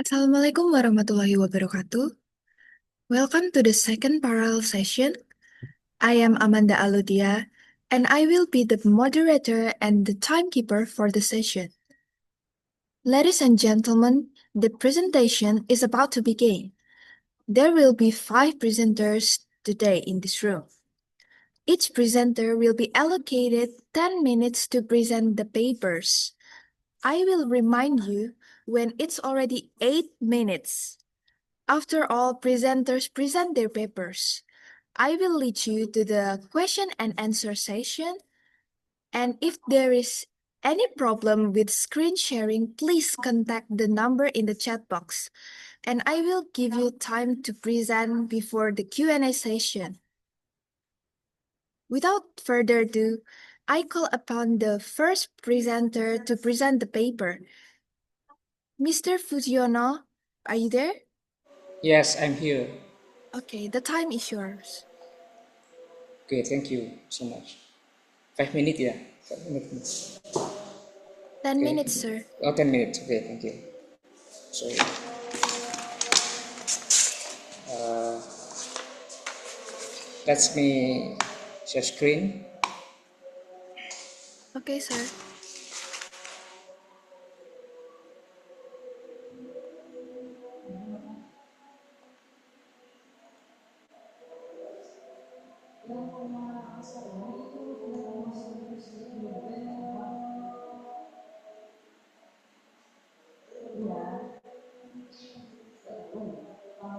Assalamualaikum warahmatullahi wabarakatuh. Welcome to the second parallel session. I am Amanda Aludia, and I will be the moderator and the timekeeper for the session. Ladies and gentlemen, the presentation is about to begin. There will be 5 presenters today in this room. Each presenter will be allocated 10 minutes to present the papers. I will remind you when it's already 8 minutes. After all presenters present their papers, I will lead you to the question and answer session. And if there is any problem with screen sharing, please contact the number in the chat box. And I will give you time to present before the Q&A session. Without further ado, I call upon the first presenter to present the paper. Mr. Fujiono, are you there? Yes, I'm here. Okay, the time is yours. Okay, thank you so much. 5 minutes, yeah. 5 minutes. 10 Okay. minutes, sir. Oh, 10 minutes. Okay, thank you. So, let me share screen. Okay, sir.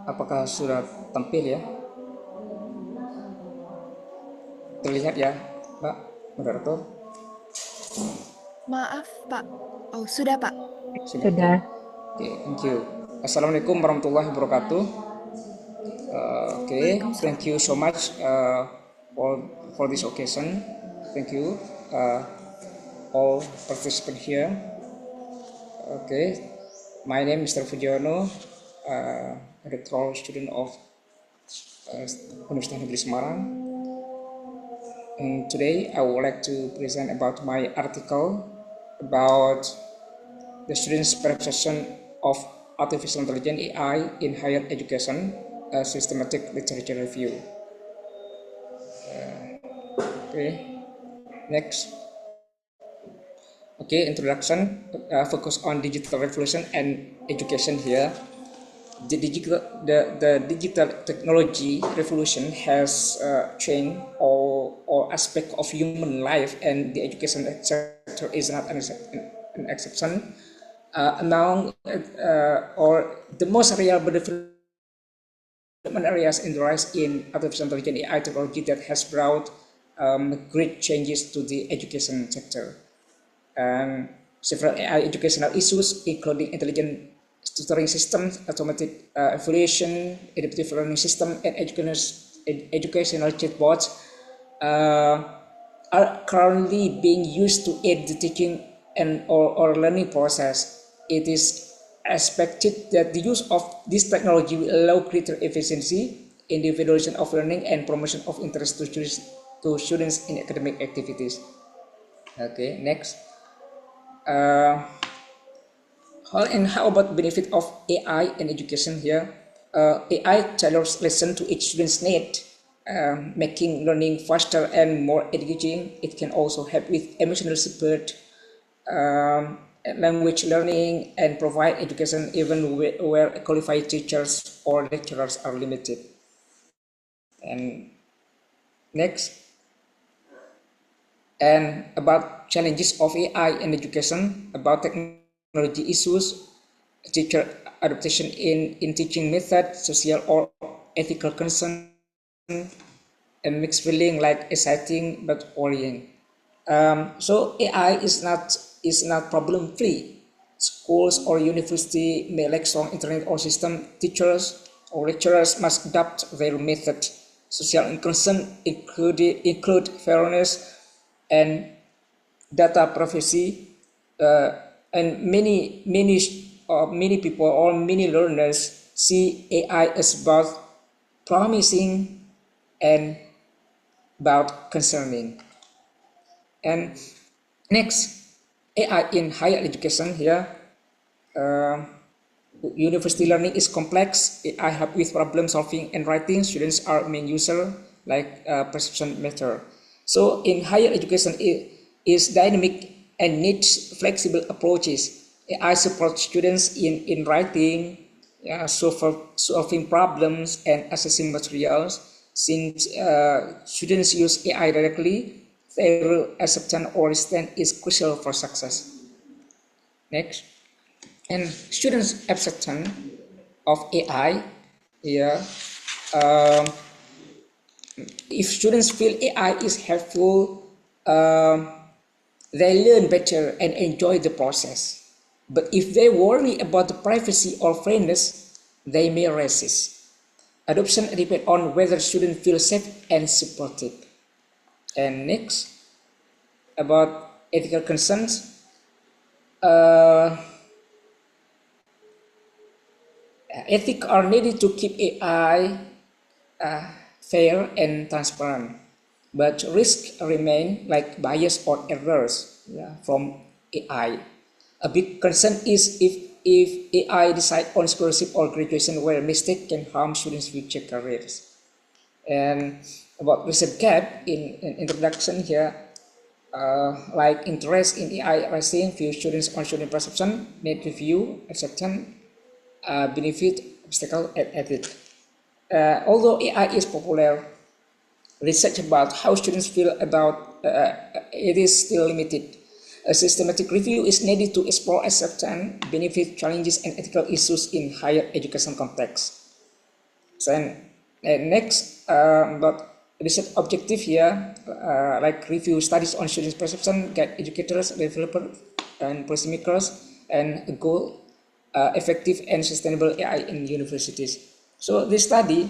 Apakah sudah tampil ya? Terlihat ya, Pak Moderator? Maaf, Pak. Oh, sudah, Pak. Sudah. Sudah. Okay, thank you. Assalamualaikum warahmatullahi wabarakatuh. Okay, Waalaikumsalam. thank you so much for this occasion. Thank you, all participants here. Okay, my name is Mr. Fujiono, electoral student of Universitas Negeri Semarang. And today I would like to present about my article about the students' perception of artificial intelligence AI in higher education, a systematic literature review. Okay, next. Okay, introduction, focus on digital revolution and education here. The digital technology revolution has changed all aspect of human life, and the education sector is not an exception. Among or the most real development areas in the rise in artificial intelligence AI technology that has brought great changes to the education sector. And several AI educational issues, including intelligent tutoring systems, automatic evaluation, adaptive learning system, and educational chatbots, are currently being used to aid the teaching or learning process. It is expected that the use of this technology will allow greater efficiency in the evaluation of learning and promotion of interest to students in academic activities. Okay, next. Uh, how about benefit of AI in education here? AI tailors lesson to each student's need, making learning faster and more engaging. It can also help with emotional support, language learning, and provide education even where qualified teachers or lecturers are limited. And next, and about challenges of AI in education, about technology issues, teacher adaptation in teaching method, social or ethical concern, and mixed feeling like exciting but worrying. So AI is not problem free. Schools or university may lack strong internet or system. Teachers or lecturers must adapt their method. Social concern include fairness and data privacy, uh, and many people or many learners see AI as both promising and about concerning. And next, AI in higher education here. Uh, university learning is complex. AI help with problem solving and writing. Students are main user, like perception matter. So in higher education, it is dynamic and needs flexible approaches. AI supports students in writing, solving problems, and assessing materials. Since students use AI directly, their acceptance or resistance is crucial for success. Next. And students' acceptance of AI, yeah, um, if students feel AI is helpful, they learn better and enjoy the process. But if they worry about the privacy or fairness, they may resist. Adoption depends on whether students feel safe and supported. And next, about ethical concerns, uh, ethics are needed to keep AI fair and transparent, but risks remain, like bias or errors, from AI. A big concern is if AI decide on scholarship or graduation where mistake can harm students' future careers. And about recent gap in introduction here, like interest in AI rising, few students on student perception, need review, acceptance, benefit, obstacle, and ethics. Although AI is popular, research about how students feel about it is still limited. A systematic review is needed to explore acceptance, benefit, challenges, and ethical issues in higher education context. So, next, about research objective here, like review studies on students' perception, guide educators, developers, and policymakers, and goal effective and sustainable AI in universities. So this study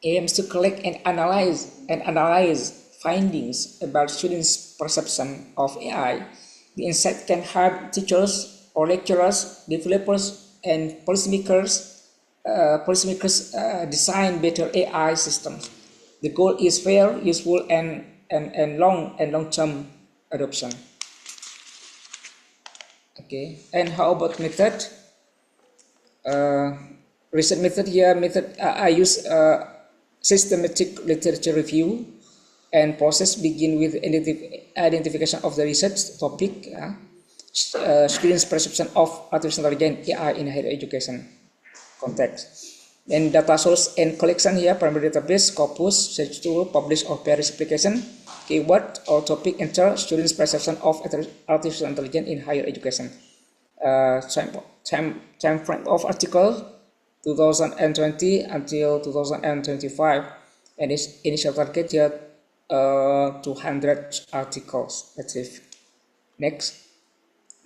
aims to collect and analyze findings about students' perception of AI. The insight can help teachers or lecturers, developers, and policymakers design better AI systems. The goal is fair, useful, and long-term adoption. Okay, and how about method? Uh, Recent method here. I use systematic literature review and process begin with identification of the research topic, students' perception of artificial intelligence AI in higher education context. And data source and collection here, primary database, corpus, search tool, publish or Paris application, keyword or topic enter, students' perception of artificial intelligence in higher education. Time frame of article 2020 until 2025, and its initial target here 200 articles achieved. Next,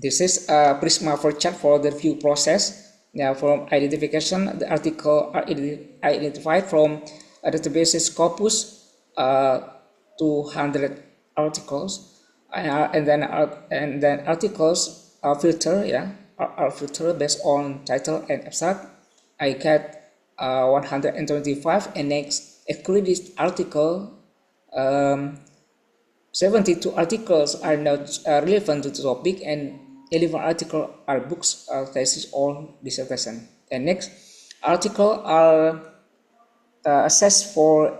this is a Prisma for chart for the review process. Now, from identification, the article are identified from a database's corpus, 200 articles, and then articles are filtered, are filtered based on title and abstract. I get 125, and next accredited article. 72 articles are not relevant to the topic, and 11 articles are books, thesis, or dissertation. And next, articles are assessed for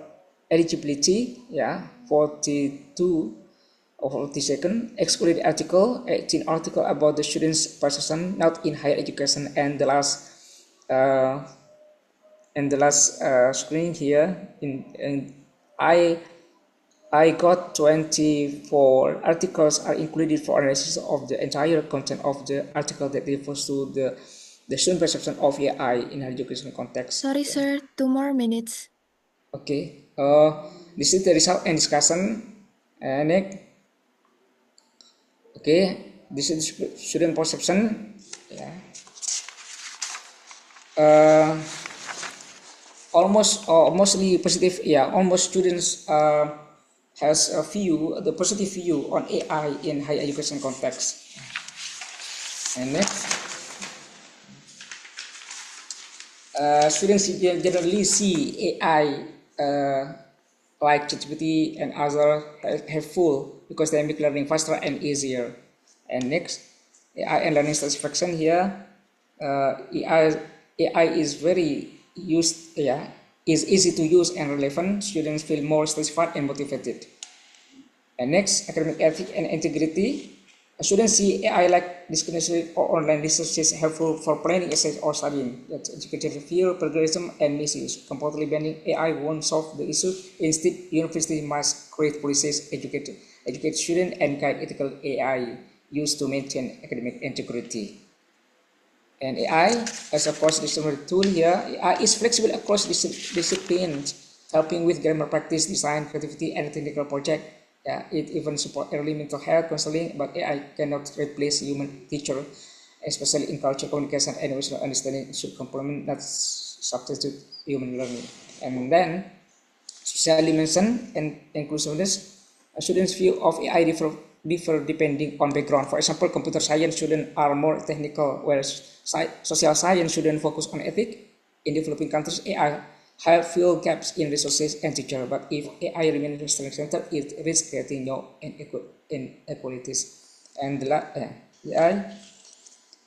eligibility, 42 or 42nd. Excluded article, 18 article about the students' perception not in higher education, and the last screen here I got 24 articles are included for analysis of the entire content of the article that refers to the student perception of AI in higher education context. Sorry, sir, 2 more minutes. Okay, this is the result and discussion. Next, okay, this is the student perception. Mostly positive. Almost students has the positive view on AI in higher education context. And next, students generally see AI like ChatGPT and other helpful because they make learning faster and easier. And next, AI and learning satisfaction here. AI is very used, is easy to use and relevant. Students feel more satisfied and motivated. And next, academic ethics and integrity. Students see AI like discriminatory or online resources helpful for planning essays or studying. That's educative fear, plagiarism, and misuse. Completely banning AI won't solve the issue. Instead, universities must create policies, educate students, and guide ethical AI used to maintain academic integrity. And AI as a cross-disciplinary tool here, AI is flexible across disciplines, helping with grammar practice, design, creativity, and technical project. It even supports early mental health counseling, but AI cannot replace human teacher, especially in culture communication and emotional understanding. It should complement, not substitute human learning. And then social dimension and inclusiveness. Students' view of AI differ depending on background. For example, computer science students are more technical, whereas social science students focus on ethics. In developing countries, AI have fill gaps in resources and teacher. But if AI remains research center, it risks creating new inequalities. And the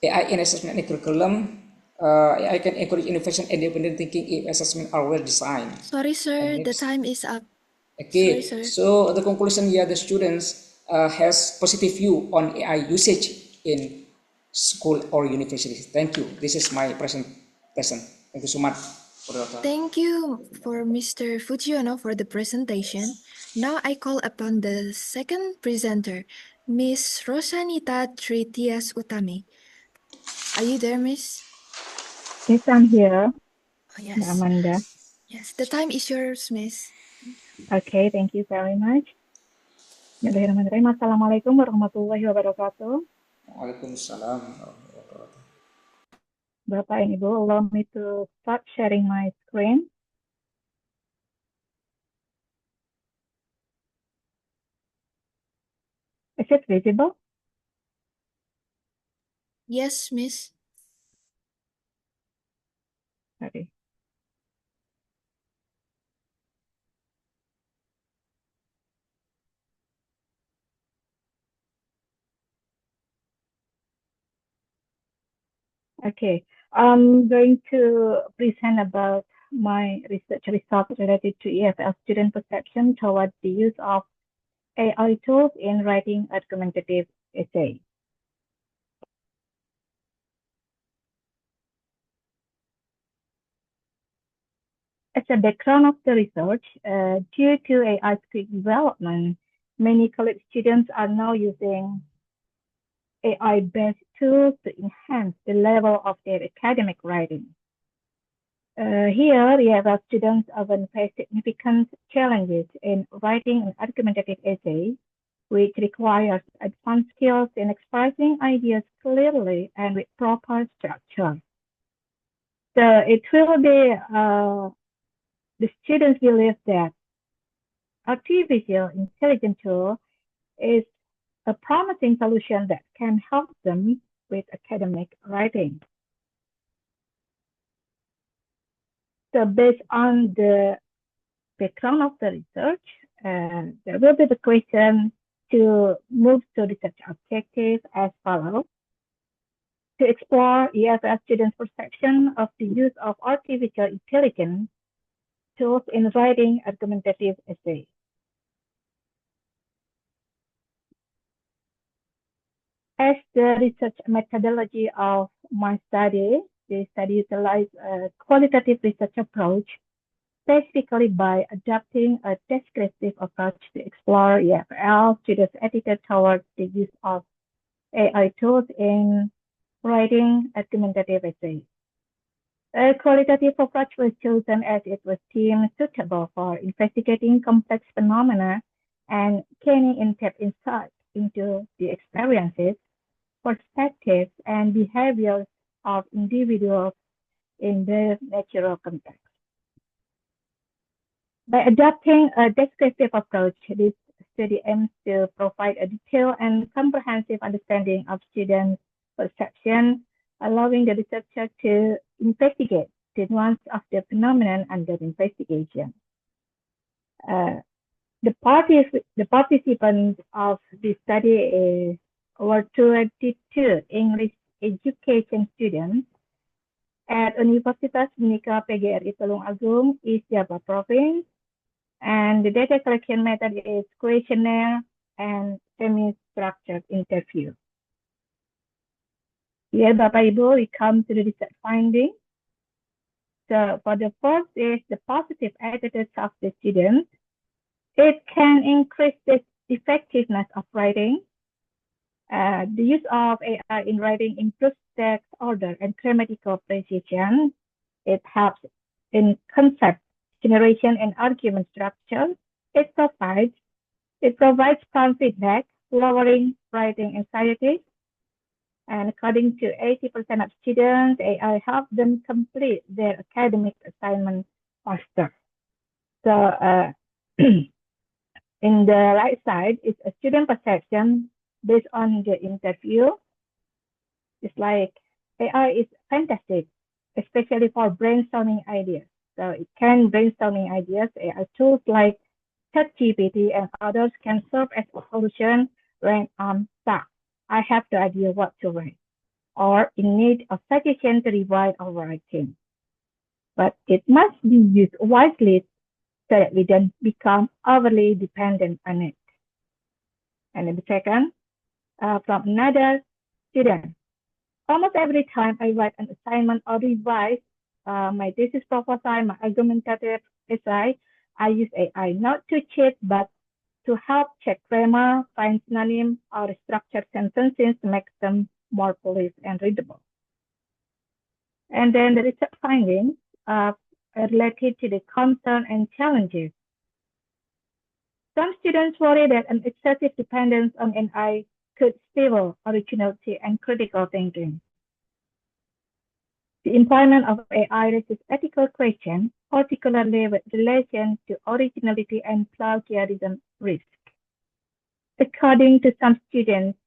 AI in assessment and curriculum. AI can encourage innovation and independent thinking if assessments are well designed. Sorry, sir, And the next, time is up. okay, Sorry, sir. so the conclusion here, the students has positive view on AI usage in school or university. Thank you. This is my presentation. Thank you so much. Thank you for Mr. Fujiono for the presentation. Now I call upon the second presenter, Miss Rosanita Tritias Utami. Are you there, Miss? Yes, I'm here, Oh, yes. Amanda. Yes, the time is yours, Miss. Okay, thank you very much. Bismillahirrahmanirrahim. Assalamualaikum warahmatullahi wabarakatuh. Waalaikumsalam. Bapak and Ibu, allow me to start sharing my screen. Is it visible? Yes, Miss. Okay. Okay, I'm going to present about my research results related to EFL student perception towards the use of AI tools in writing argumentative essays. As a background of the research, due to AI quick development, many college students are now using AI-based tools to enhance the level of their academic writing. Here, EFL students often face significant challenges in writing an argumentative essay, which requires advanced skills in expressing ideas clearly and with proper structure. So it will be the students believe that artificial intelligence tool is a promising solution that can help them with academic writing. So based on the background of the research, there will be the question to move to research objectives as follows. To explore EFL students' perception of the use of artificial intelligence tools in writing argumentative essays. As the research methodology of my study, the study utilized a qualitative research approach, specifically by adopting a descriptive approach to explore EFL students' attitude towards the use of AI tools in writing argumentative essays. A qualitative approach was chosen as it was deemed suitable for investigating complex phenomena and gaining in-depth insight into the experiences, perspectives, and behaviors of individuals in their natural context. By adopting a descriptive approach, this study aims to provide a detailed and comprehensive understanding of students' perception, allowing the researcher to investigate the nuance of the phenomenon under investigation. The participants of this study were 22 English education students at Universitas Bhinneka PGRI Tulungagung, East Java Province. And the data collection method is questionnaire and semi-structured interview. Here, Bapak Ibu, we come to the research finding. So for the first is the positive attitudes of the students. It can increase the effectiveness of writing. The use of AI in writing improves text order and grammatical precision. It helps in concept generation and argument structure. It provides prompt feedback, lowering writing anxiety. And according to 80% of students, AI helps them complete their academic assignment faster. So in the right side is a student perception based on the interview. It's like AI is fantastic, especially for brainstorming ideas. So it can brainstorming ideas. AI tools like ChatGPT and others can serve as a solution when I'm stuck. I have no idea what to write, or in need of suggestion to rewrite our writing. But it must be used wisely so that we don't become overly dependent on it. And then the second, from another student. Almost every time I write an assignment or revise my thesis proposal, my argumentative essay, I use AI not to cheat, but to help check grammar, find synonyms, or structure sentences to make them more polish and readable. And then the research findings related to the concern and challenges. Some students worry that an excessive dependence on AI could stifle originality and critical thinking. The employment of AI raises ethical questions, particularly with relation to originality and plagiarism risk. According to some students,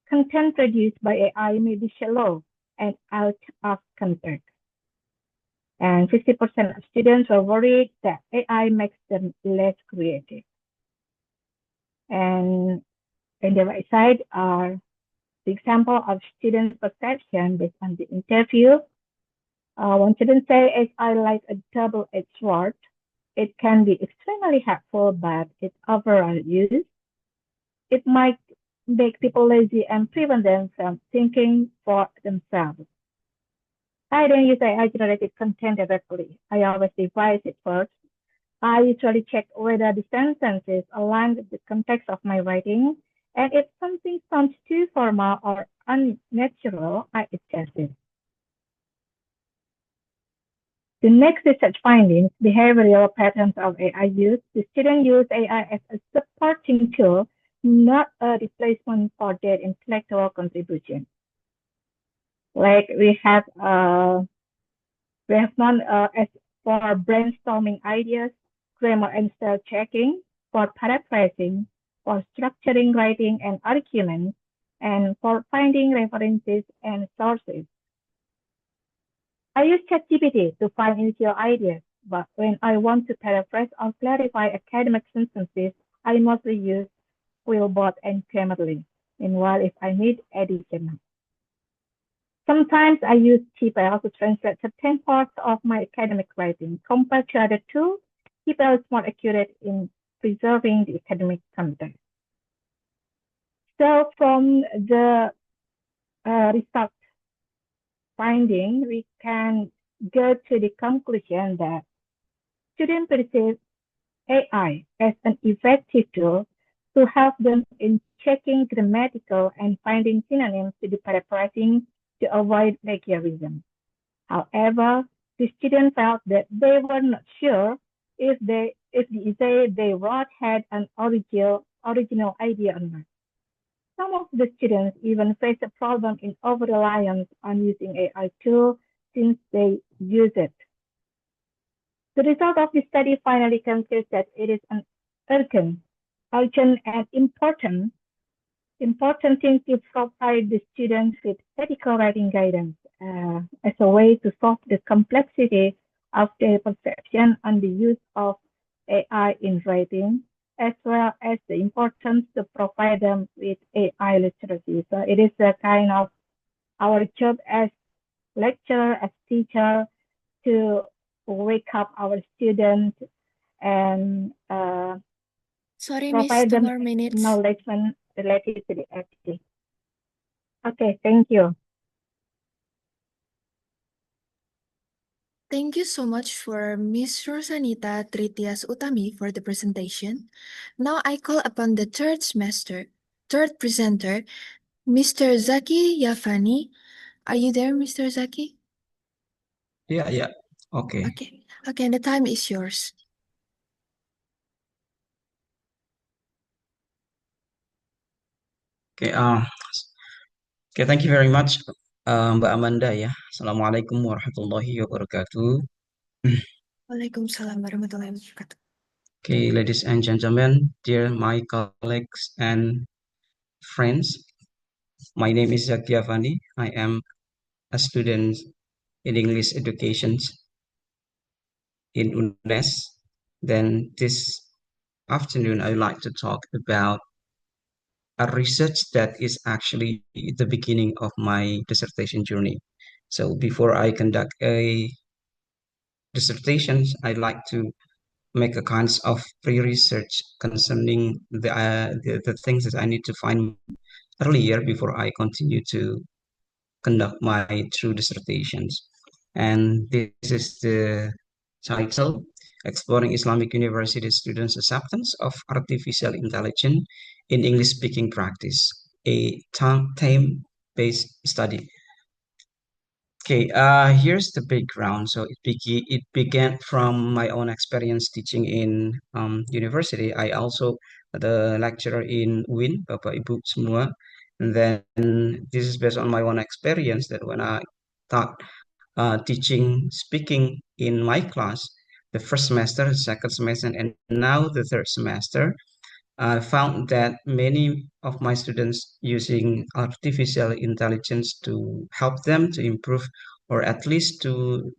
content produced by AI may be shallow and out of context. And 50% of students were worried that AI makes them less creative. And on the right side are the example of students' perception based on the interview. One student say AI like a double-edged sword. It can be extremely helpful, but its overall use, it might make people lazy and prevent them from thinking for themselves. I don't use AI-generated content directly. I always revise it first. I usually check whether the sentences align with the context of my writing, and if something sounds too formal or unnatural, I adjust it. The next research findings, behavioral patterns of AI use. The students use AI as a supporting tool, not a replacement for their intellectual contribution. Like we have known as for brainstorming ideas, grammar and style checking, for paraphrasing, for structuring writing and arguments, and for finding references and sources. I use ChatGPT to find initial ideas, but when I want to paraphrase or clarify academic sentences, I mostly use Quillbot and Grammarly. Meanwhile, if I need additional. Sometimes I use TPL to translate certain parts of my academic writing. Compared to other tools, TPL is more accurate in preserving the academic content. So from the result finding, we can go to the conclusion that students perceive AI as an effective tool to help them in checking grammatical and finding synonyms to the paraphrasing to avoid plagiarism. However, the students felt that they were not sure if the essay they wrote had an original idea or not. Some of the students even face a problem in over-reliance on using AI tools since they use it. The result of the study finally concludes that it is an urgent and important thing to provide the students with ethical writing guidance as a way to solve the complexity of their perception on the use of AI in writing, as well as the importance to provide them with AI literacy. So it is a kind of our job as lecturer, as teacher, to wake up our students and Sorry, Miss, provide two them more minutes. knowledge related to the activity. Okay, thank you. Thank you so much for Miss Rosanita Tritias Utami for the presentation. Now I call upon the third presenter, Mr. Zaki Yafani. Are you there, Mr. Zaki? Yeah. Okay. Okay, and the time is yours. Okay. Okay. Thank you very much, Mbak Amanda ya. Assalamualaikum warahmatullahi wabarakatuh. Waalaikumsalam warahmatullahi wabarakatuh. Okay, ladies and gentlemen, dear my colleagues and friends, my name is Zaki Avani. I am a student in English education in UNES. Then this afternoon, I would like to talk about a research that is actually the beginning of my dissertation journey. So before I conduct a dissertation, I'd like to make a kinds of pre-research concerning the things that I need to find earlier before I continue to conduct my true dissertations. And this is the title, Exploring Islamic University Students' Acceptance of Artificial Intelligence in English-Speaking Practice, a theme-based study. Okay, here's the background. So it began from my own experience teaching in university. I also the lecturer in UIN, Bapak Ibu semua. And then this is based on my own experience that when I taught teaching speaking in my class, the first semester, the second semester, and now the third semester, I found that many of my students using artificial intelligence to help them to improve or at least to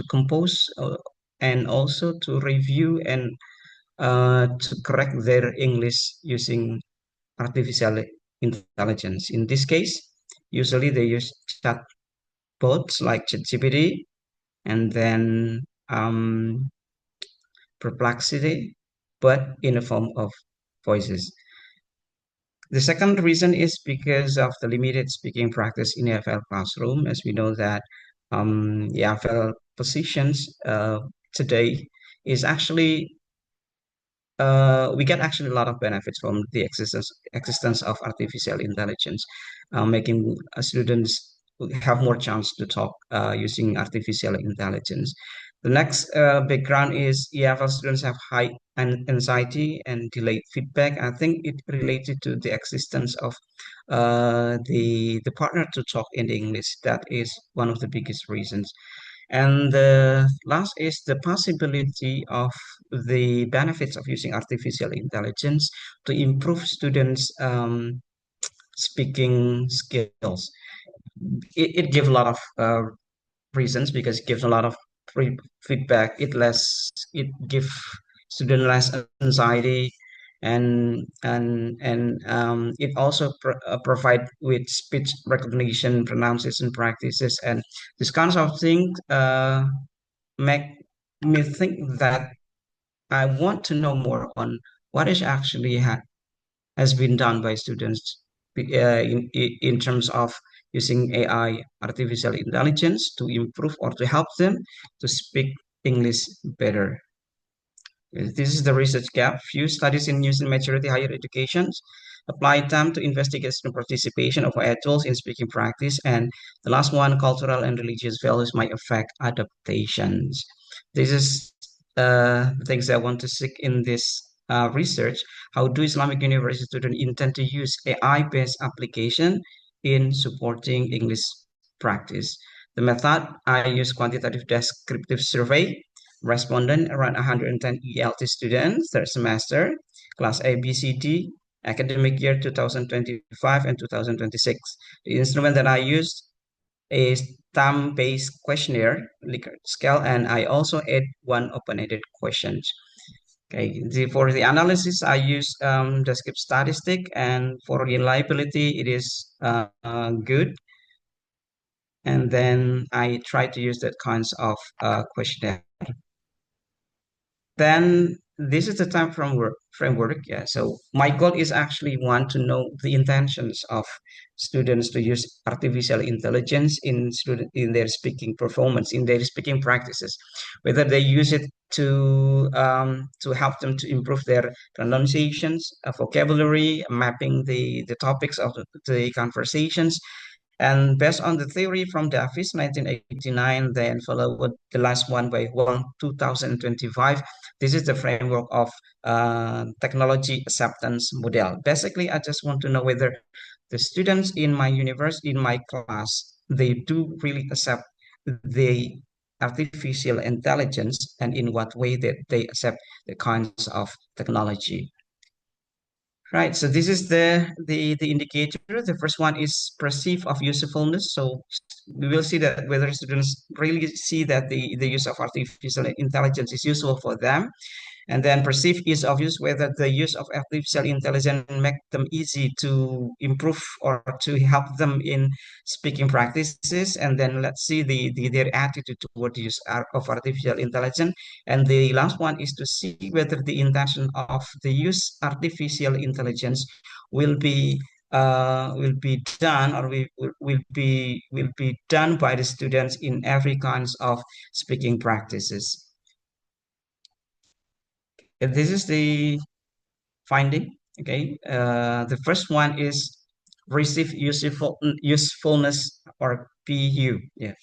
compose and also to review and to correct their English using artificial intelligence. In this case, usually they use chatbots like ChatGPT and then Perplexity, but in the form of voices. The second reason is because of the limited speaking practice in EFL classroom. As we know that EFL positions today is actually we get actually a lot of benefits from the existence of artificial intelligence, making students have more chance to talk using artificial intelligence. The next background is EFL students have high anxiety and delayed feedback. I think it related to the existence of the partner to talk in English. That is one of the biggest reasons. And the last is the possibility of the benefits of using artificial intelligence to improve students' speaking skills. It gives a lot of reasons because it gives a lot of feedback. It gives student less anxiety, and it also provide with speech recognition, pronunciation practices, and these kinds of things make me think that I want to know more on what is actually has been done by students in terms of using AI, artificial intelligence, to improve or to help them to speak English better. This is the research gap. Few studies in news and maturity higher education apply time to investigate student participation of AI tools in speaking practice. And the last one, cultural and religious values might affect adaptations. This is things I want to seek in this research. How do Islamic University students intend to use AI-based application in supporting English practice? The method, I use quantitative descriptive survey, respondent around 110 ELT students, third semester, class A, B, C, D, academic year 2025 and 2026. The instrument that I used is thumb-based questionnaire, Likert scale, and I also add one open-ended questions. Okay, for the analysis, I use descriptive statistic, and for reliability, it is good. and then I try to use that kinds of questionnaire. Then this is the time framework. Yeah. So my goal is actually want to know the intentions of students to use artificial intelligence in their speaking performance, in their speaking practices, whether they use it to help them to improve their pronunciations, vocabulary, mapping the topics of the conversations, and based on the theory from Davis, 1989, then followed the last one by Wang, 2025. This is the framework of technology acceptance model. Basically, I just want to know whether the students in my university, in my class, they do really accept the artificial intelligence, and in what way that they accept the kinds of technology. Right, so this is the indicator. The first one is perceive of usefulness. So we will see that whether students really see that the use of artificial intelligence is useful for them. And then perceive ease of use, whether the use of artificial intelligence make them easy to improve or to help them in speaking practices. And then let's see their attitude toward the use of artificial intelligence. And the last one is to see whether the intention of the use artificial intelligence will be done, or will be done by the students in every kinds of speaking practices. This is the finding. Okay, the first one is receive usefulness, or PU. Yeah,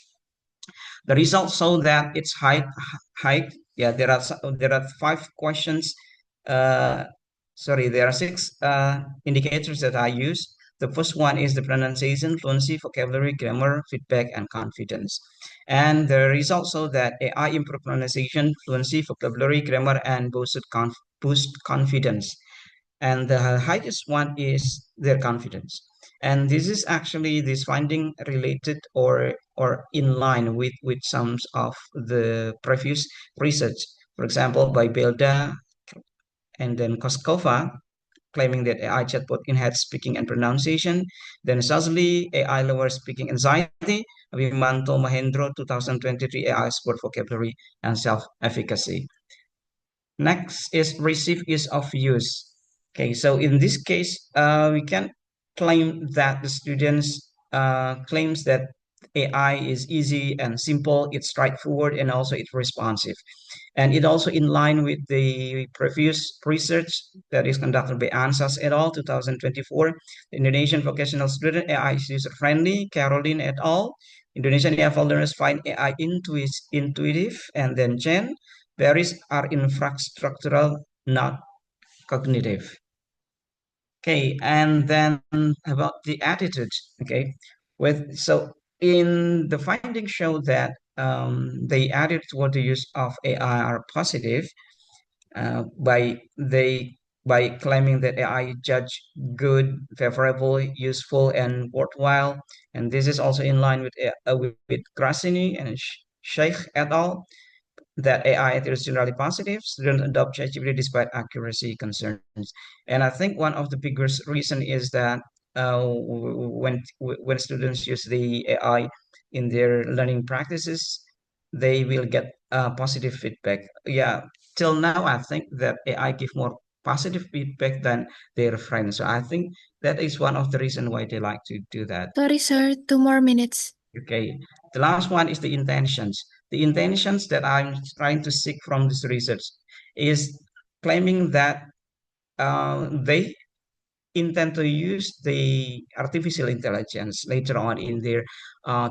the results show that it's height. Yeah, there are 5 questions. Uh, sorry, there are 6 indicators that I use. The first one is the pronunciation, fluency, vocabulary, grammar, feedback, and confidence. And the results show that AI improve pronunciation, fluency, vocabulary, grammar, and boost confidence. And the highest one is their confidence. And this is actually this finding related or in line with some of the previous research. For example, by Belda and then Koskova, claiming that AI chatbot enhance speaking and pronunciation. Then Sazli, AI lowers speaking anxiety. Vimanto Mahendro, 2023, AI support vocabulary and self-efficacy. Next is receive ease of use. Okay, so in this case, we can claim that the students claims that AI is easy and simple, it's straightforward, and also it's responsive. And it also in line with the previous research that is conducted by Ansas et al. 2024, the Indonesian vocational student AI is user-friendly, Caroline et al. Indonesian AI learners find AI intuitive, and then Chen, barriers are infrastructural, not cognitive. Okay, and then about the attitude. Okay, so in the findings show that the attitude toward the use of AI are positive, by claiming that AI judge good, favorable, useful, and worthwhile. And this is also in line with Grassini and Sheikh et al. That AI is generally positive. Students adopt ChatGPT despite accuracy concerns. And I think one of the biggest reason is that when students use the AI in their learning practices, they will get positive feedback. Yeah, till now I think that AI give more positive feedback than their friends. So I think that is one of the reason why they like to do that. Sorry, sir, 2 more minutes. Okay, the last one is the intentions. The intentions that I'm trying to seek from this research is claiming that they intend to use the artificial intelligence later on in their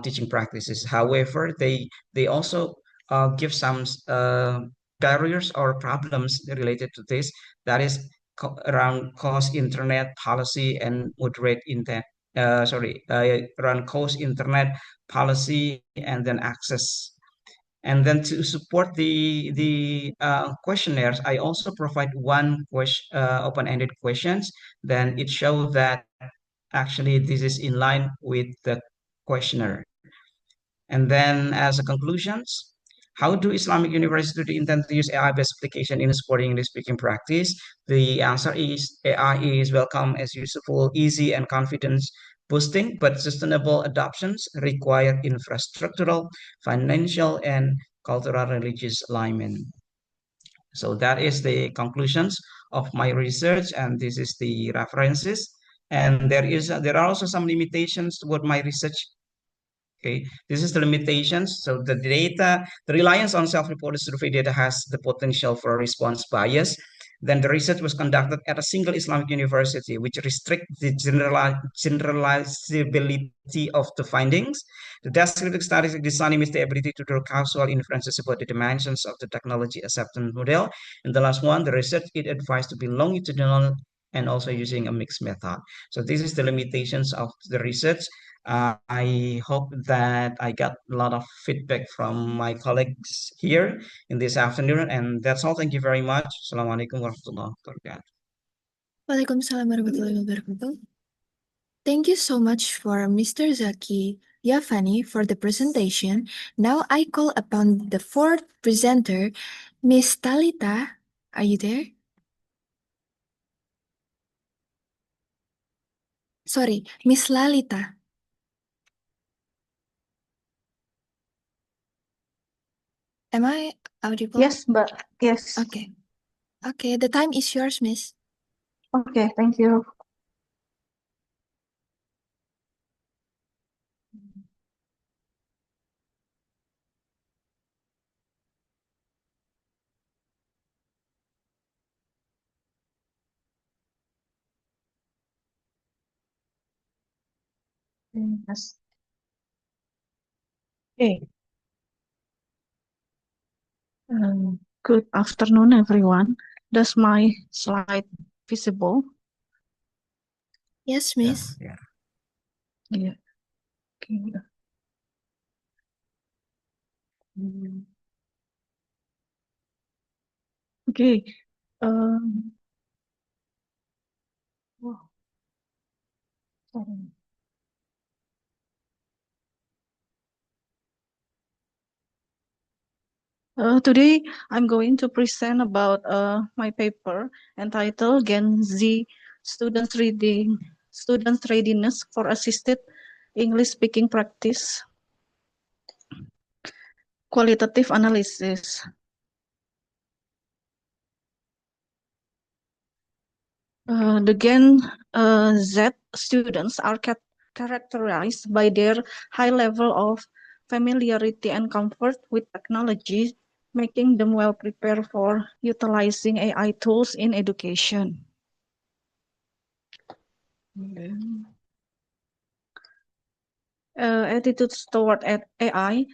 teaching practices. However, they also give some barriers or problems related to this. That is around cost, internet policy, and moderate intent. Around cost, internet policy, and then access. And then to support the questionnaires, I also provide one open-ended questions. Then it shows that actually this is in line with the questionnaire. And then as a conclusions, how do Islamic universities intend to use AI-based application in supporting English speaking practice? The answer is AI is welcome as useful, easy, and confidence boosting, but sustainable adoptions require infrastructural, financial, and cultural religious alignment. So that is the conclusions of my research, and this is the references. And there are also some limitations toward my research. Okay, this is the limitations. So the reliance on self-reported survey data has the potential for response bias. Then the research was conducted at a single Islamic university, which restrict the generalizability of the findings. The descriptive studies design with the ability to draw causal inferences about the dimensions of the technology acceptance model. And the last one, the research is advised to be longitudinal and also using a mixed method. So this is the limitations of the research. I hope that I got a lot of feedback from my colleagues here in this afternoon. And that's all. Thank you very much. Assalamualaikum warahmatullahi wabarakatuh. Waalaikumsalam warahmatullahi wabarakatuh. Thank you so much for Mr. Zaki Yafani for the presentation. Now I call upon the fourth presenter, Miss Talita. Are you there? Sorry, Miss Lalita. Am I audible? Yes, but yes. Okay. Okay, the time is yours, Miss. Okay, thank you. Yes. Okay. Good afternoon, everyone. Does my slide visible? Yes, Miss. Yeah. Yeah. Okay. Mm. Okay. Wow. Sorry. Today, I'm going to present about my paper entitled Gen Z Students Readiness for Assisted English Speaking Practice Qualitative Analysis. The Gen Z students are characterized by their high level of familiarity and comfort with technology, making them well prepared for utilizing AI tools in education. Attitudes toward AI,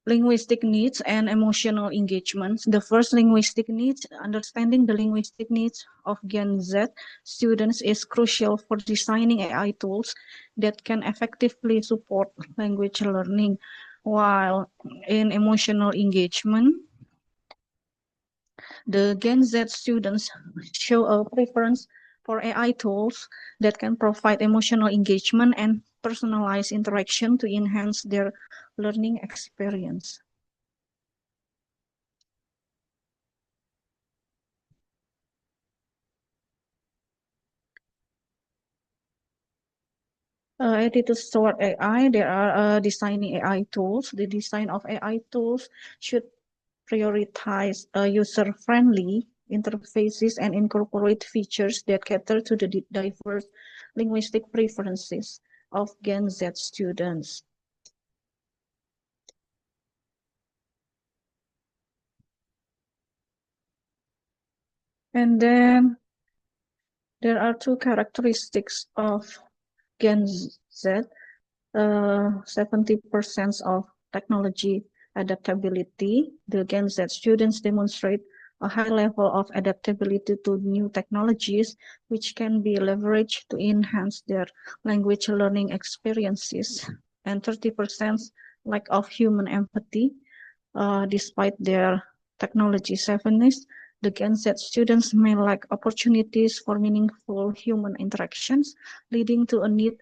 linguistic needs and emotional engagements. The first linguistic needs, understanding the linguistic needs of Gen Z students is crucial for designing AI tools that can effectively support language learning. While in emotional engagement, the Gen Z students show a preference for AI tools that can provide emotional engagement and personalized interaction to enhance their learning experience. Attitudes toward AI, there are designing AI tools. The design of AI tools should prioritize user-friendly interfaces and incorporate features that cater to the diverse linguistic preferences of Gen Z students. And then there are two characteristics of Gen Z. 70% of technology adaptability. The Gen Z students demonstrate a high level of adaptability to new technologies, which can be leveraged to enhance their language learning experiences. And 30% lack of human empathy, despite their technology savviness. The Gen Z students may lack opportunities for meaningful human interactions, leading to a need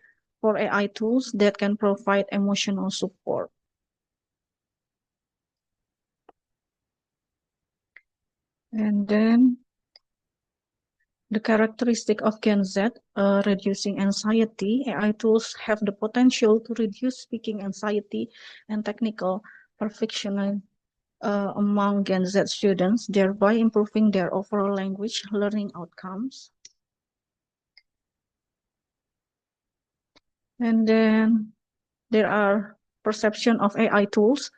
for AI tools that can provide emotional support. And then The characteristic of Gen Z, reducing anxiety. AI tools have the potential to reduce speaking anxiety and technical perfectionism among Gen Z students, thereby improving their overall language learning outcomes. And then there are perception of AI tools.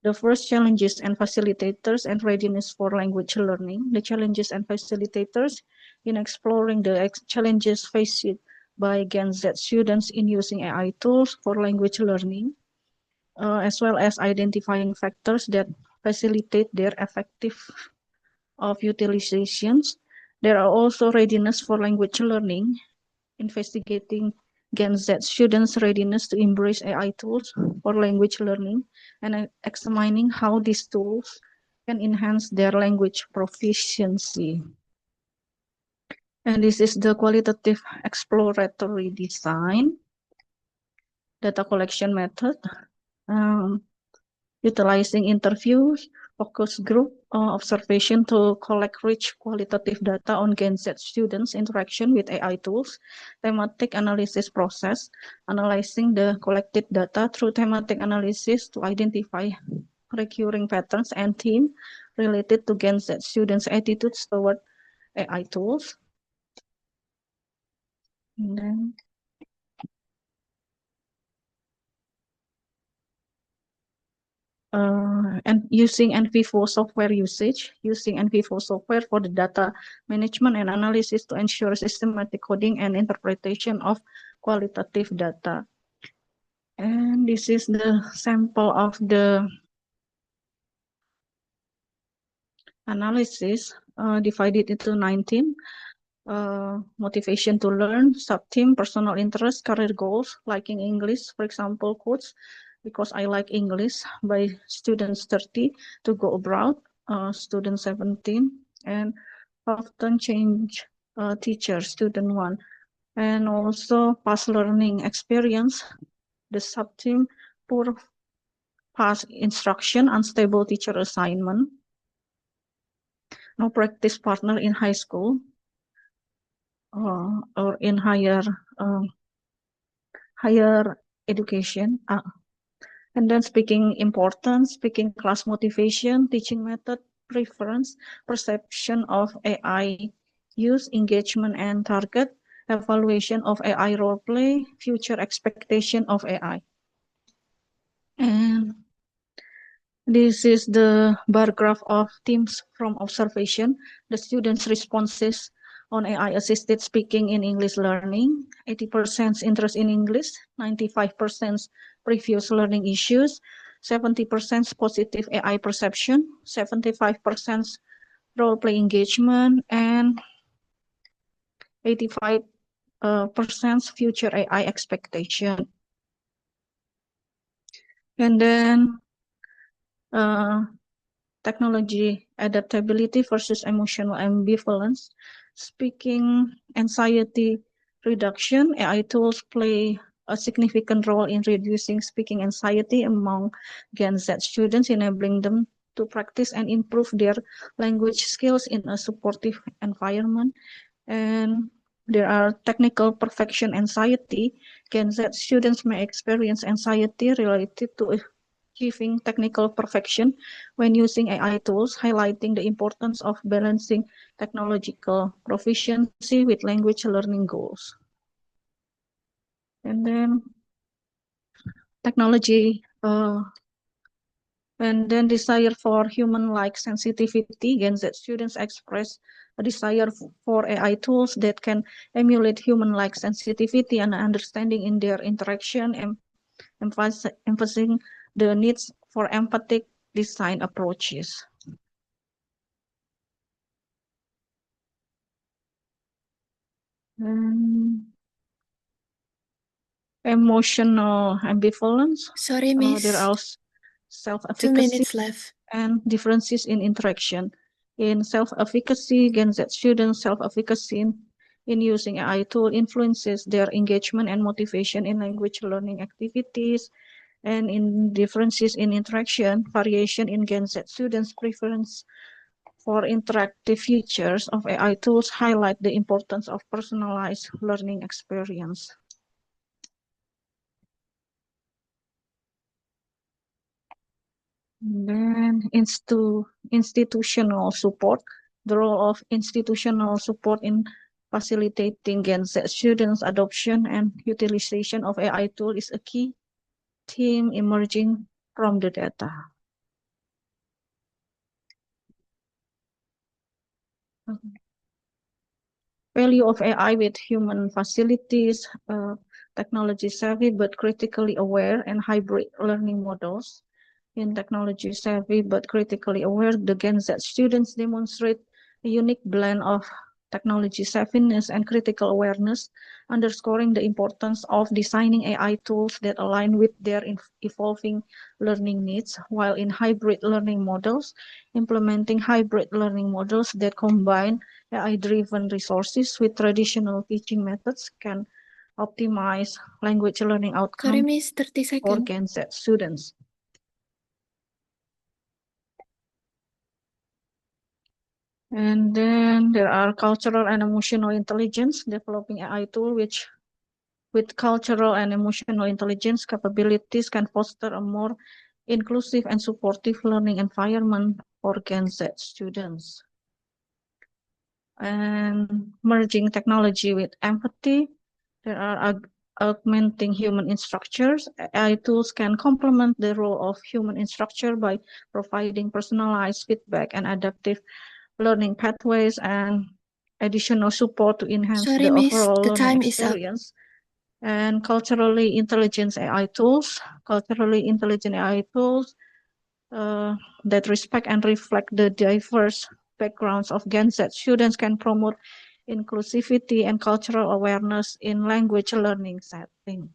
The first, challenges and facilitators and readiness for language learning. The challenges and facilitators in exploring the challenges faced by Gen Z students in using AI tools for language learning, as well as identifying factors that facilitate their effective of utilizations. There are also readiness for language learning, investigating Gen Z students' readiness to embrace AI tools for language learning and examining how these tools can enhance their language proficiency. And this is the qualitative exploratory design data collection method, utilizing interviews, focus group observation to collect rich qualitative data on Gen Z students' interaction with AI tools, thematic analysis process, analyzing the collected data through thematic analysis to identify recurring patterns and themes related to Gen Z students' attitudes toward AI tools. And then and using NVivo software usage, using NVivo software for the data management and analysis to ensure systematic coding and interpretation of qualitative data. And this is the sample of the analysis divided into 19. Motivation to learn, sub-theme, personal interest, career goals, liking English, for example, quotes, because I like English, by students 30, to go abroad, student 17, and often change teacher, student 1, and also past learning experience, the sub-theme, poor past instruction, unstable teacher assignment, no practice partner in high school, or in higher education, and then speaking importance, speaking class motivation, teaching method preference, perception of AI use, engagement and target, evaluation of AI role play, future expectation of AI. And this is the bar graph of themes from observation, the students' responses on AI-assisted speaking in English learning, 80% interest in English, 95% previous learning issues, 70% positive AI perception, 75% role-play engagement, and 85% future AI expectation. And then technology adaptability versus emotional ambivalence. Speaking anxiety reduction, AI tools play a significant role in reducing speaking anxiety among Gen Z students, enabling them to practice and improve their language skills in a supportive environment. And there are technical perfection anxiety. Gen Z students may experience anxiety related to achieving technical perfection when using AI tools, highlighting the importance of balancing technological proficiency with language learning goals. And then technology, and then desire for human-like sensitivity. Gen Z students express a desire for AI tools that can emulate human-like sensitivity and understanding in their interaction, and emphasizing the needs for empathic design approaches. Emotional ambivalence. Sorry, There Miss. are 2 self-efficacy minutes left. and differences in interaction. In self-efficacy, Gen Z students' self-efficacy in using AI tool influences their engagement and motivation in language learning activities. And in differences in interaction, variation in Gen Z students' preference for interactive features of AI tools highlight the importance of personalized learning experience. And then institutional support. The role of institutional support in facilitating Gen Z students' adoption and utilization of AI tool is a key theme emerging from the data. Value of AI with human facilities, technology savvy but critically aware, and hybrid learning models. In technology savvy but critically aware, the Gen Z students demonstrate a unique blend of technology savviness and critical awareness, underscoring the importance of designing AI tools that align with their evolving learning needs, while in hybrid learning models, implementing hybrid learning models that combine AI-driven resources with traditional teaching methods can optimize language learning Sorry, outcomes Miss, 30 for seconds. Gen Z students. And then there are cultural and emotional intelligence, developing AI tool which with cultural and emotional intelligence capabilities can foster a more inclusive and supportive learning environment for Gen Z students. And merging technology with empathy, there are augmenting human instructors. AI tools can complement the role of human instructor by providing personalized feedback and adaptive learning pathways and additional support to enhance Sorry, the Miss, overall the learning time is up. experience. And culturally intelligent AI tools that respect and reflect the diverse backgrounds of Gen Z students can promote inclusivity and cultural awareness in language learning setting.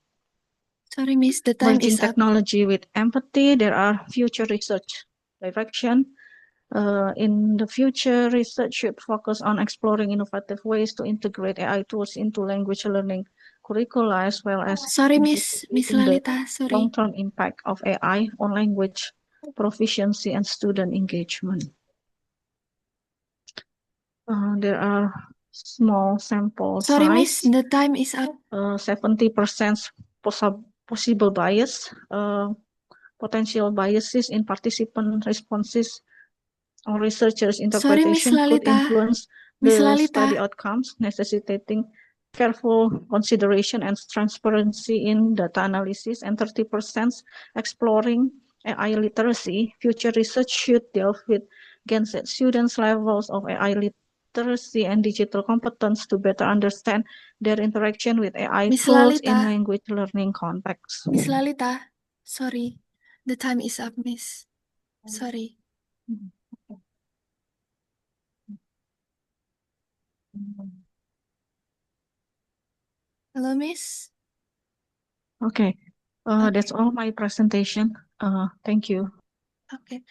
Sorry, Miss, the time Merging is up. technology with empathy, there are future research direction. In the future, research should focus on exploring innovative ways to integrate AI tools into language learning curricula, as well as Sorry, Miss investigating the Lalita, sorry. long-term impact of AI on language proficiency and student engagement. There are small sample Sorry, Miss, size, the time is up. 70% possible bias, potential biases in participant responses or researchers' Sorry, Miss interpretation could Lalita. influence Miss the study Lalita. outcomes, necessitating careful consideration and transparency in data analysis, and 30% exploring AI literacy. Future research should delve with Gen Z students' levels of AI literacy and digital competence to better understand their interaction with AI Miss tools in Lalita. language learning context. Miss Lalita, sorry. The time is up, Miss. Sorry. Hello, Miss. Okay, that's all my presentation. Thank you. Okay.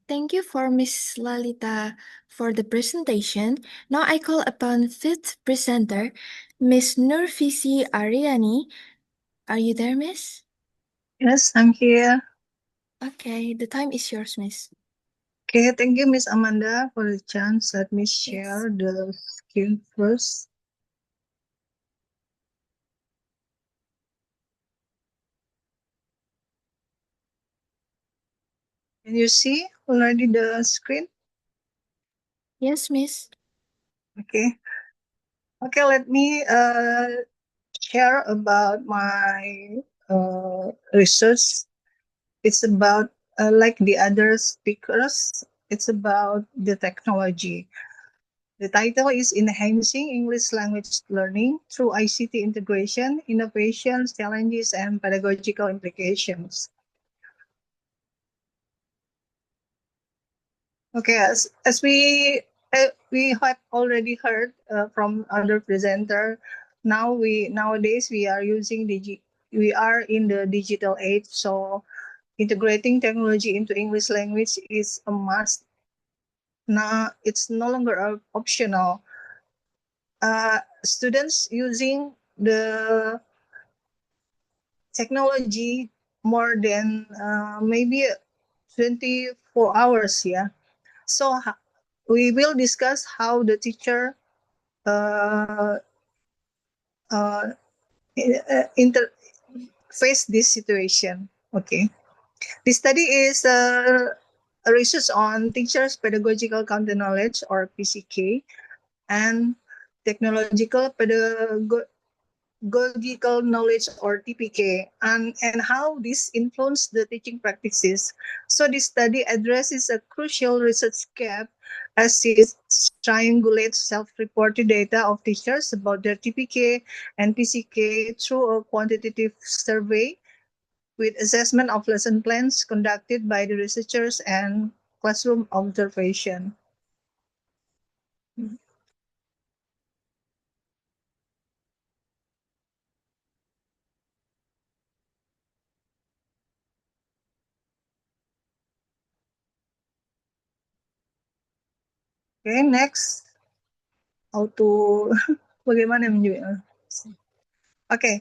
Thank you for Miss Lalita for the presentation. Now I call upon fifth presenter, Miss Nurfisi Ariani. Are you there, Miss? Yes, I'm here. Okay, the time is yours, Miss. Okay, thank you, Miss Amanda, for the chance. Let me Yes. share the screen first. Can you see already the screen? Yes, Miss. Okay. Okay, let me share about my research. It's about like the other speakers. It's about the technology. The title is Enhancing English Language Learning Through ICT Integration, Innovations, Challenges, and Pedagogical Implications. Okay, as we have already heard from other presenter, nowadays we are using we are in the digital age, so integrating technology into English language is a must. Now it's no longer optional. Students using the technology more than maybe 24 hours. Yeah. So we will discuss how the teacher face this situation. Okay. The study is a research on teachers' pedagogical content knowledge, or PCK, and technological pedagogical knowledge, or TPK, and how this influence the teaching practices. So this study addresses a crucial research gap as it triangulates self-reported data of teachers about their TPK and PCK through a quantitative survey with assessment of lesson plans conducted by the researchers and classroom observation. Okay, next, how to bagaimana menunjukkan. Okay,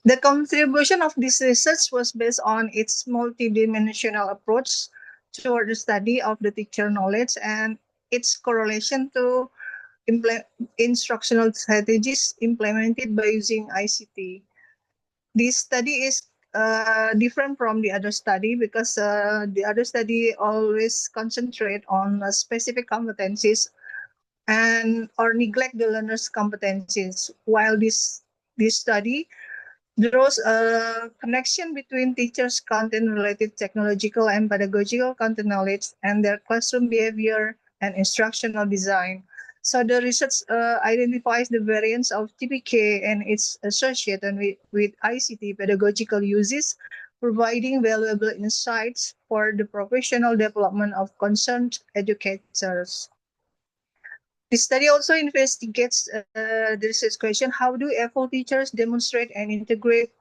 the contribution of this research was based on its multidimensional approach toward the study of the teacher knowledge and its correlation to instructional strategies implemented by using ICT. This study is different from the other study because the other study always concentrate on specific competencies and or neglect the learner's competencies, while this study draws a connection between teachers' content-related technological and pedagogical content knowledge and their classroom behavior and instructional design. So the research identifies the variance of TPK and its association with ICT pedagogical uses, providing valuable insights for the professional development of concerned educators. The study also investigates the research question: how do FO teachers demonstrate and integrate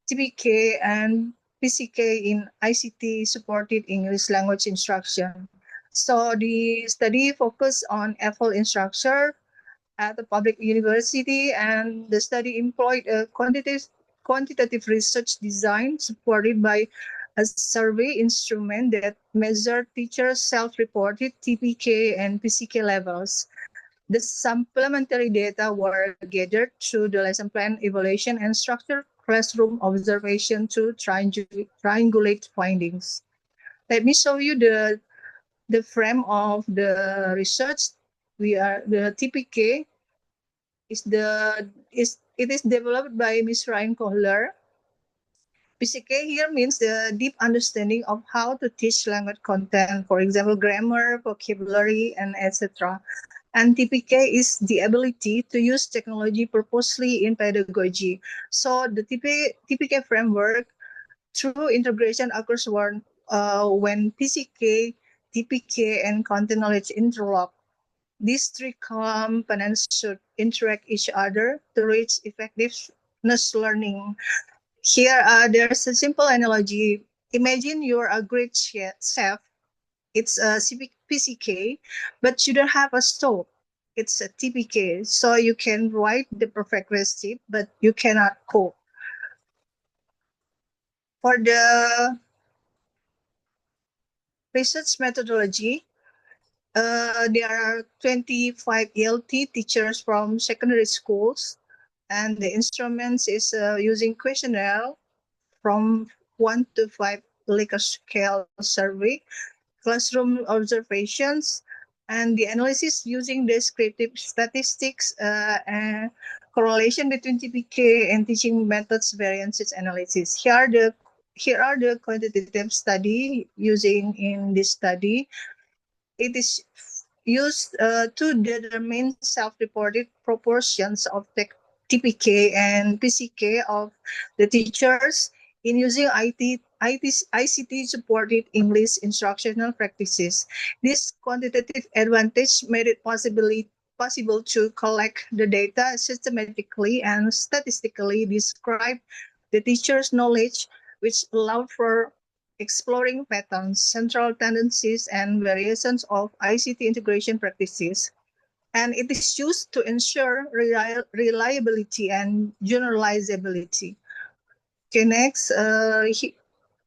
TPK and PCK in ICT supported English language instruction? So the study focused on FO instructor at the public university, and the study employed a quantitative research design supported by a survey instrument that measured teachers' self-reported TPK and PCK levels. The supplementary data were gathered through the lesson plan evaluation and structured classroom observation to triangulate findings. Let me show you the frame of the research. The TPK it is developed by Ms. Ryan Kohler. PCK here means the deep understanding of how to teach language content, for example, grammar, vocabulary, and etc. And TPK is the ability to use technology purposely in pedagogy. So the TPK framework through integration occurs when PCK, TPK, and content knowledge interlock. These three components should interact each other to reach effectiveness learning. Here, there's a simple analogy. Imagine you're a great chef. It's a PCK, but you don't have a stove. It's a TPK. So you can write the perfect recipe, but you cannot cook. For the research methodology, there are 25 ELT teachers from secondary schools, and the instruments is using questionnaire from 1 to 5 Likert scale survey, classroom observations, and the analysis using descriptive statistics and correlation between TPK and teaching methods variances analysis. Here are the quantitative study using in this study. It is used to determine self-reported proportions of TPK and PCK of the teachers in using ICT-supported English instructional practices. This quantitative advantage made it possible to collect the data systematically and statistically describe the teacher's knowledge, which allowed for exploring patterns, central tendencies, and variations of ICT integration practices. And it is used to ensure reliability and generalizability. Okay, next, the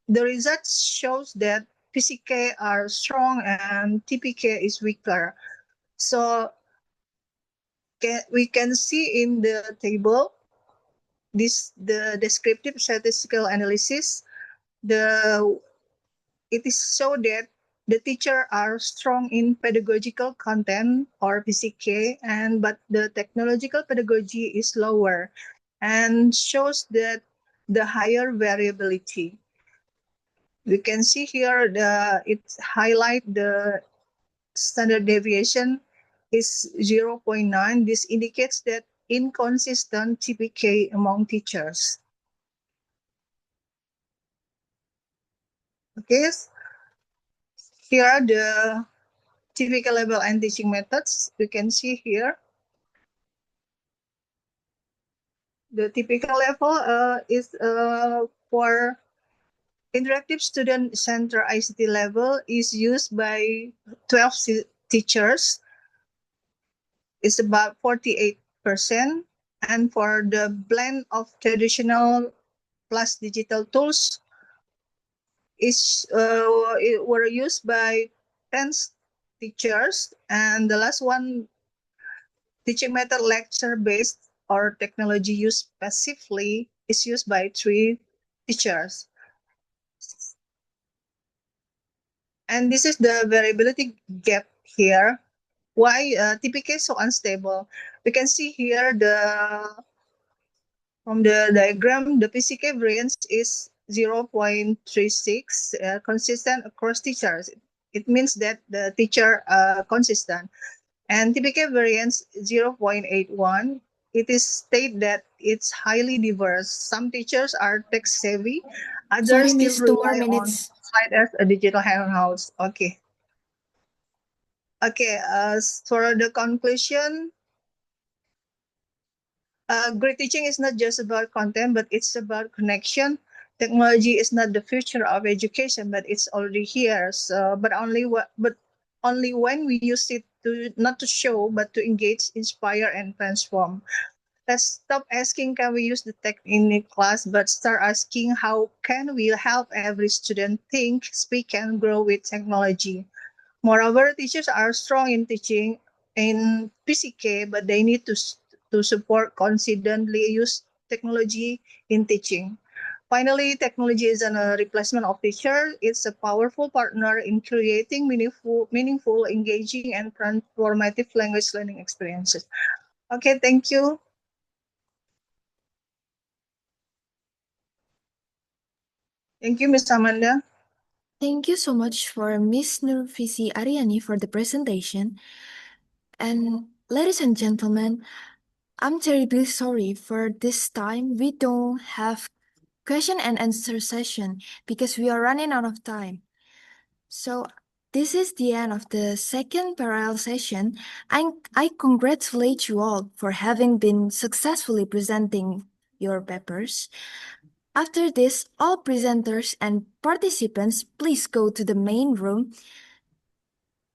results shows that PCK are strong and TPK is weaker. So we can see in the table the descriptive statistical analysis. It is so that the teacher are strong in pedagogical content or PCK, but the technological pedagogy is lower, and shows that the higher variability. We can see here it highlight the standard deviation is 0.9. This indicates that inconsistent TPK among teachers. Okay, here are the typical level and teaching methods. You can see here the typical level is for interactive student center ICT level is used by 12 teachers. It's about 48%. And for the blend of traditional plus digital tools were used by 10 teachers. And the last one, teaching method lecture based or technology used passively, is used by 3 teachers. And this is the variability gap here. Why TPK is so unstable? We can see here from the diagram, the PCK variance is 0.36, consistent across teachers. It means that the teacher consistent. And TPK variance 0.81. It is stated that it's highly diverse. Some teachers are tech savvy, others Sorry, still Miss, 2 more rely on minutes. slide as a digital handouts. Okay. Okay, for the conclusion, great teaching is not just about content, but it's about connection. Technology is not the future of education, but it's already here. So, but only when we use it to not to show, but to engage, inspire, and transform. Let's stop asking, can we use the tech in the class, but start asking, how can we help every student think, speak, and grow with technology? Moreover, teachers are strong in teaching in PCK, but they need to support consistently use technology in teaching. Finally, technology isn't a replacement of teacher. It's a powerful partner in creating meaningful, engaging, and transformative language learning experiences. Okay, thank you. Thank you, Ms. Amanda. Thank you so much for Miss Nurvisi Aryani for the presentation. And ladies and gentlemen, I'm terribly sorry for this time we don't have question and answer session because we are running out of time. So this is the end of the second parallel session. I congratulate you all for having been successfully presenting your papers. After this, all presenters and participants, please go to the main room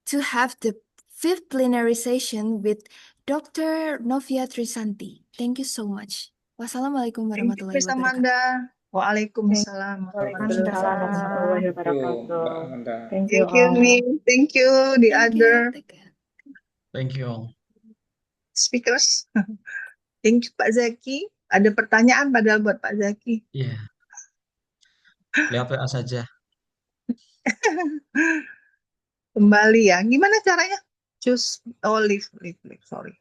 to have the fifth plenary session with Dr. Novia Trisanti. Thank you so much. Wassalamualaikum Thank you, warahmatullahi Ms. wabarakatuh. Amanda. Waalaikumsalam warahmatullahi Waalaikumsalam warahmatullahi Thank you, Mbak wabarakatuh. Amanda. Thank you Thank you, all. Mi. Thank you, the Thank you. other Take care. Thank you all. speakers. Thank you, Pak Zaki. Ada pertanyaan padahal buat Pak Zaki. Iya. Lihat WA saja. Kembali ya. Gimana caranya? Choose, leave, sorry.